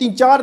3-4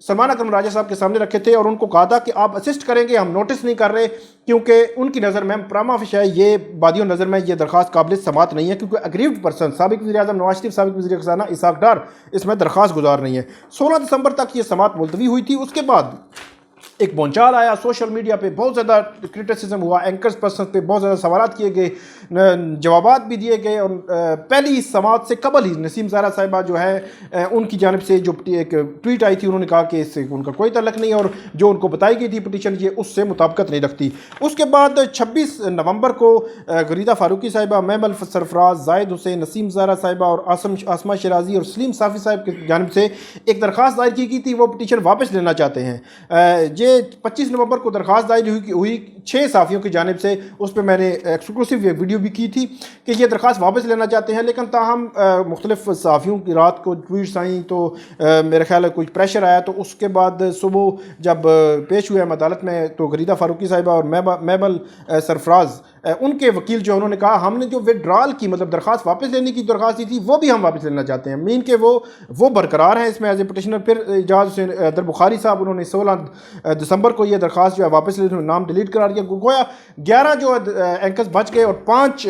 سلمان اکرم راجہ صاحب کے سامنے رکھے تھے اور ان کو کہا تھا کہ آپ اسسٹ کریں گے، ہم نوٹس نہیں کر رہے، کیونکہ ان کی نظر میں پراما فیشا یہ بادیوں نظر میں یہ درخواست قابل سماعت نہیں ہے، کیونکہ اگریوڈ پرسن سابق وزیر اعظم نواز شریف، سابق وزیر خزانہ اسحاق ڈار اس میں درخواست گزار نہیں ہے۔ 16 دسمبر تک یہ سماعت ملتوی ہوئی تھی۔ اس کے بعد ایک بونچال آیا، سوشل میڈیا پہ بہت زیادہ کرٹیسزم ہوا، اینکرز پرسن پہ بہت زیادہ سوالات کیے گئے، جوابات بھی دیے گئے، اور پہلی سماعت سے قبل ہی نسیم زہرا صاحبہ جو ہے ان کی جانب سے جو ایک ٹویٹ آئی تھی، انہوں نے کہا کہ اس سے ان کا کوئی تعلق نہیں، اور جو ان کو بتائی گئی تھی پٹیشن یہ اس سے مطابقت نہیں رکھتی۔ اس کے بعد 26 نومبر کو غریدہ فاروقی صاحبہ، میمل سرفراز، زاہد حسین، نسیم زہرا صاحبہ اور آسمہ شیرازی اور سلیم صافی صاحب کی جانب سے ایک درخواست دائر کی گئی تھی، وہ پٹیشن واپس لینا چاہتے ہیں۔ 25 نومبر کو درخواست دائر ہوئی 6 صحافیوں کی جانب سے، اس پہ میں نے ایکسکلوسیو ویڈیو بھی کی تھی کہ یہ درخواست واپس لینا چاہتے ہیں، لیکن تاہم مختلف صحافیوں کی رات کو ٹویٹس آئیں تو میرے خیال ہے کچھ پریشر آیا، تو اس کے بعد صبح جب پیش ہوئے ہم عدالت میں تو غریدہ فاروقی صاحبہ اور میمل سرفراز ان کے وکیل جو انہوں نے کہا ہم نے جو وڈرال کی مطلب درخواست واپس لینے کی درخواست دی تھی وہ بھی ہم واپس لینا چاہتے ہیں، مین کہ وہ برقرار ہیں اس میں ایز اے پٹیشنر۔ پھر اعجاز حسین در بخاری صاحب انہوں نے 16 دسمبر کو یہ درخواست جو ہے واپس لے، نام ڈیلیٹ قرار دیا، گویا 11 جو اینکرز بچ گئے اور 5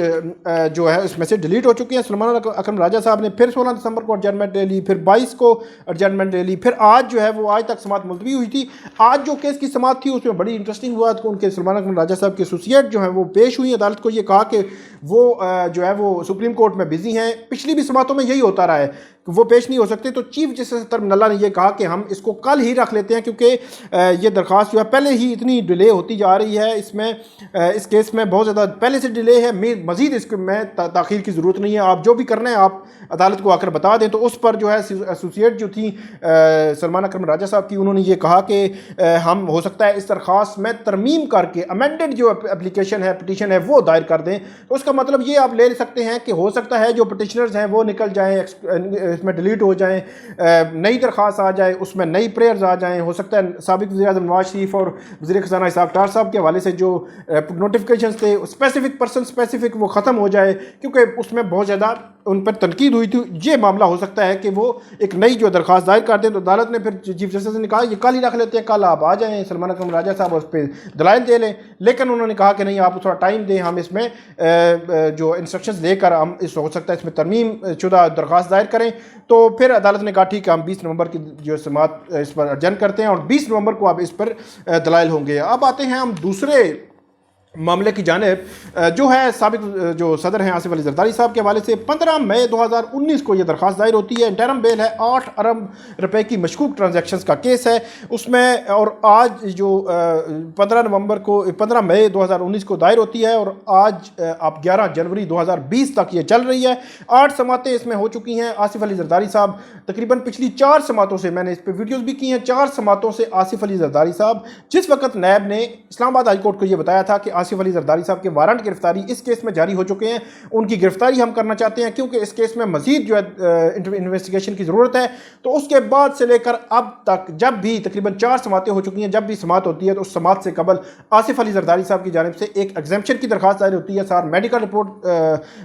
جو ہے اس میں سے ڈیلیٹ ہو چکے ہیں۔ سلمان اکرم راجہ صاحب نے پھر 16 دسمبر کو ایڈجرنمنٹ لے لی، پھر 22 کو ایڈجرنمنٹ لے لی، پھر آج جو ہے وہ آج تک سماعت ملتوی ہوئی تھی۔ آج جو کیس کی سماعت تھی اس میں بڑی انٹرسٹنگ ہوا کہ ان کے سلمان اکرم راجہ صاحب کے ایسوسیٹ جو ہیں وہ پیش ہوئی عدالت کو، یہ کہا کہ وہ جو ہے وہ سپریم کورٹ میں بزی ہیں۔ پچھلی بھی سماعتوں میں یہی ہوتا رہا ہے کہ وہ پیش نہیں ہو سکتے، تو چیف جسٹس ترمن اللہ نے یہ کہا کہ ہم اس کو کل ہی رکھ لیتے ہیں، کیونکہ یہ درخواست جو ہے پہلے ہی اتنی ڈیلے ہوتی جا رہی ہے، اس کیس میں بہت زیادہ پہلے سے ڈیلے ہے، مزید اس میں تاخیر کی ضرورت نہیں ہے، آپ جو بھی کرنا ہے آپ عدالت کو آ کر بتا دیں۔ تو اس پر جو ہے ایسوسیٹ جو تھی سلمان اکرم راجہ صاحب کی، انہوں نے یہ کہا کہ ہم ہو سکتا ہے اس درخواست میں ترمیم کر کے امینڈڈ جو اپلیکیشن ہے پٹیشن ہے وہ دائر کر دیں۔ تو اس کا مطلب یہ آپ لے سکتے ہیں کہ ہو سکتا ہے جو پٹیشنرز ہیں وہ نکل جائیں، اس میں ڈیلیٹ ہو جائیں، نئی درخواست آ جائے، اس میں نئی پریئرز آ جائیں۔ ہو سکتا ہے سابق وزیر اعظم نواز شریف اور وزیر خزانہ اسحاق ڈار صاحب کے حوالے سے جو نوٹیفیکیشنز تھے اسپیسیفک پرسن اسپیسیفک وہ ختم ہو جائے، کیونکہ اس میں بہت زیادہ ان پر تنقید ہوئی تھی۔ یہ معاملہ ہو سکتا ہے کہ وہ ایک نئی جو درخواست دائر کر دیں، تو عدالت نے پھر چیف جسٹس نے کہا یہ کل ہی رکھ لیتے ہیں، کل آپ آ جائیں، سلمان اکرم راجہ صاحب اس پہ دلائل دے لیں، لیکن انہوں نے کہا کہ نہیں آپ تھوڑا ٹائم دیں، ہم اس میں جو انسٹرکشنز لے کر ہم ہو سکتا ہے اس میں ترمیم شدہ درخواست دائر کریں۔ تو پھر عدالت نے کہا ٹھیک ہے ہم 20 نومبر کی جو سماعت اس پر ایڈجرن کرتے ہیں، اور 20 نومبر کو اب اس پر دلائل ہوں گے۔ اب آتے ہیں ہم دوسرے معاملے کی جانب، جو ہے سابق جو صدر ہیں آصف علی زرداری صاحب کے حوالے سے 15 مئی 2019 کو یہ درخواست دائر ہوتی ہے۔ انٹرم بیل ہے، 8 ارب روپے کی مشکوک ٹرانزیکشنز کا کیس ہے اس میں، اور آج جو 15 مئی 2019 کو دائر ہوتی ہے، اور آج آپ 11 جنوری 2020 تک یہ چل رہی ہے۔ 8 سماعتیں اس میں ہو چکی ہیں۔ آصف علی زرداری صاحب تقریباً پچھلی 4 سماعتوں سے، میں نے اس پہ ویڈیوز بھی کی ہیں، 4 سماعتوں سے آصف علی زرداری صاحب، جس وقت نیب نے اسلام آباد ہائی کورٹ کو یہ بتایا تھا کہ آصف علی زرداری صاحب کے وارنٹ گرفتاری اس کیس میں جاری ہو چکے ہیں، ان کی گرفتاری ہم کرنا چاہتے ہیں کیونکہ اس کیس میں مزید جو ہے انویسٹیگیشن کی ضرورت ہے۔ تو اس کے بعد سے لے کر اب تک جب بھی تقریباً 4 سماعتیں ہو چکی ہیں، جب بھی سماعت ہوتی ہے تو اس سماعت سے قبل آصف علی زرداری صاحب کی جانب سے ایک ایگزیمپشن کی درخواست دائر ہوتی ہے، سار میڈیکل رپورٹ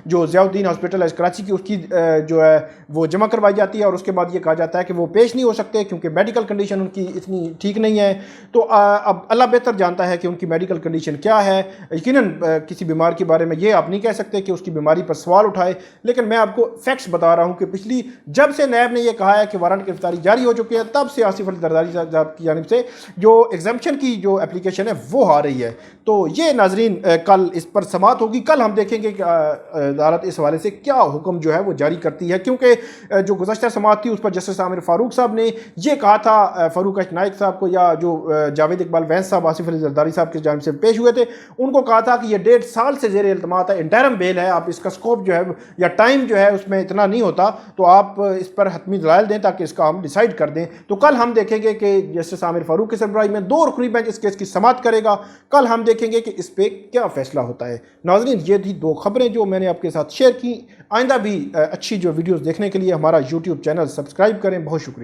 جو ضیاء الدین ہاسپٹل ہے کراچی کی، اس کی جو ہے وہ جمع کروائی جاتی ہے، اور اس کے بعد یہ کہا جاتا ہے کہ وہ پیش نہیں ہو سکتے کیونکہ میڈیکل کنڈیشن ان کی اتنی ٹھیک نہیں ہے۔ تو اب اللہ بہتر جانتا ہے کہ ان کی میڈیکل کنڈیشن کیا ہے، یقیناً کسی بیمار کے بارے میں یہ آپ نہیں کہہ سکتے کہ اس کی بیماری پر سوال اٹھائے، لیکن میں آپ کو فیکٹس بتا رہا ہوں کہ پچھلی جب سے نیب نے یہ کہا ہے کہ وارنٹ گرفتاری جاری ہو چکی ہے، تب سے آصف علی زرداری صاحب کی جانب سے جو ایگزمپشن کی جو اپلیکیشن ہے وہ آ رہی ہے۔ تو یہ ناظرین کل اس پر سماعت ہوگی، کل ہم دیکھیں گے کہ عدالت اس حوالے سے کیا حکم جو ہے وہ جاری کرتی ہے، کیونکہ جو گزشتہ سماعت تھی اس پر جسٹس عامر فاروق صاحب نے یہ کہا تھا فاروق اچ نائک صاحب کو، یا جو جاوید اقبال وینس صاحب آصف علی زرداری صاحب کی جانب سے پیش ہوئے تھے، ان کو کہا تھا کہ یہ 1.5 سال سے زیر التماس ہے، انٹرم بیل ہے، آپ اس کا سکوپ جو ہے یا ٹائم جو ہے اس میں اتنا نہیں ہوتا، تو آپ اس پر حتمی دلائل دیں تاکہ اس کا ہم ڈیسائیڈ کر دیں۔ تو کل ہم دیکھیں گے کہ جسٹس عامر فاروق کی سربراہی میں 2 رکنی بینچ اس کیس کی سماعت کرے گا، کل ہم دیکھیں گے کہ اس پہ کیا فیصلہ ہوتا ہے۔ ناظرین یہ تھی 2 خبریں جو میں نے آپ کے ساتھ شیئر کی، آئندہ بھی اچھی جو ویڈیوز دیکھنے کے لیے ہمارا یوٹیوب چینل سبسکرائب کریں۔ بہت شکریہ۔